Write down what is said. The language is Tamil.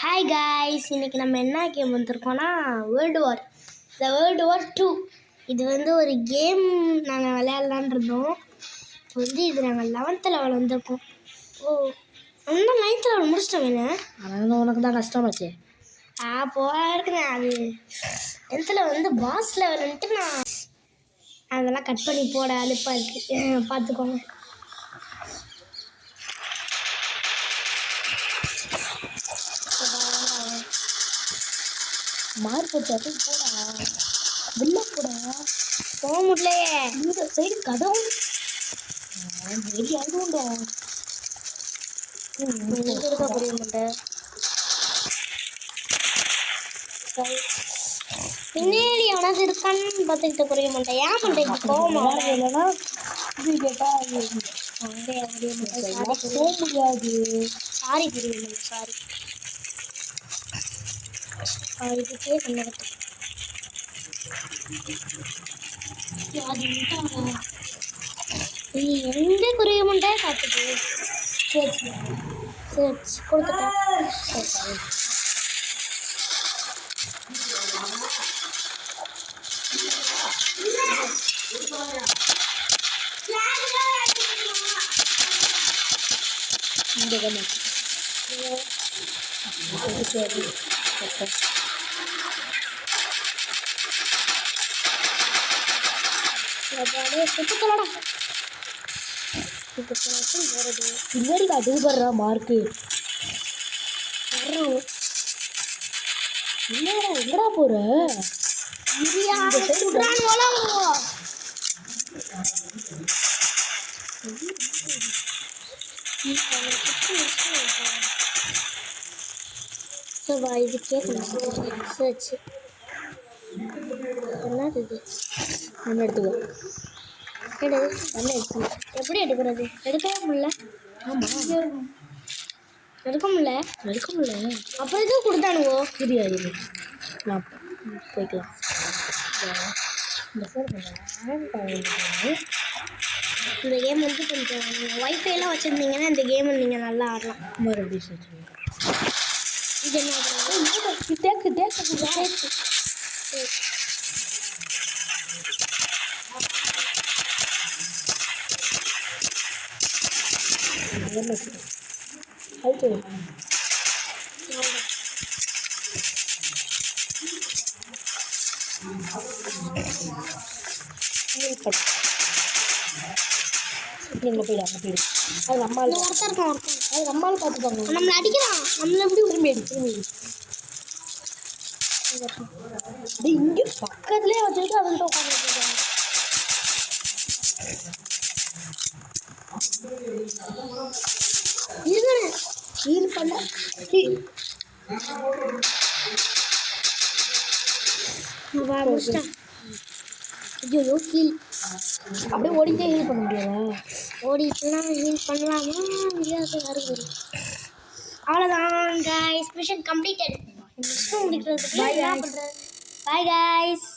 ஹாய் காய்ஸ், இன்றைக்கி நம்ம என்ன கேம் வந்திருக்கோன்னா வேர்ல்டு வார் 2. இது ஒரு கேம் நாங்கள் விளையாடலான் இருந்தோம். இது நாங்கள் 11th லெவல் வந்திருக்கோம். இன்னும் 9th லெவல் முடிச்சிட்டோம். ஆனால் உனக்கு தான் கஷ்டமாச்சு. போயிருக்கிறேன். அது 10th பாஸ் லெவல்ன்ட்டு நான் அதெல்லாம் கட் பண்ணி போட அழுப்பாக இருக்குது. பார்த்துக்கோங்க. மார்க் வச்சாட்டு போடா, வெளில போடா. போக முடியலையே. இந்த சைடு கதவும் வெளியே ஆகிடும்டா. எடுக்க புரிய மாட்டேன். பின்னாடி அவனது இருக்கான்னு பார்த்துக்கிட்ட புரிய மாட்டேன். ஏன் பண்ணுறேன் இப்போ கோவமா இல்லைன்னா இது கேட்டால் போக முடியாது. சாரி புரிய மாட்டேன். சாரி. இதுக்கே கண்ணகட்டு நீ எந்த புரிய மாட்டேன். காத்துக்கு சர்ச் கொடுத்துட்டேன். பின்னாடி காட்டு படுறா மார்க்கு. என்னடா எங்கடா போற? இதுக்கே சர்ச் என்னது? இது ஒன்று எடுத்துக்கோ. எப்படி எடுக்கிறது? எடுக்கவே முடியல. எடுக்க முடியல. அப்புறம் எதுவும் கொடுத்தானுவோ தெரியாது. நான் போய்க்கலாம். இந்த கேம் கொஞ்சம் ஒய்ஃபைலாம் வச்சுருந்தீங்கன்னா இந்த கேமை நீங்கள் நல்லா ஆடலாம். மறுபடியும் இது என்ன போயிடு. அது நம்மளால் அது நம்மளால் பார்த்துப்பாங்க. நம்மளை அடிக்கலாம். நம்மளை எப்படி திரும்பி இங்கே பக்கத்துலேயே வச்சுட்டு அவங்கள்ட்ட உட்காந்துருக்காங்க. ஹீல் பண்ண ஐயோ ஹீல் அப்படியே ஓடிட்டே ஹீல் பண்ண முடியாதா? ஓடிட்டுலாம் ஹீல் பண்ணலாமா? முடியாது. அவ்வளோதான் கைஸ், மிஷன் கம்ப்ளீட்டட். மிஷன் முடிக்கிறதுக்கு என்ன பண்ணுறது? Bye guys.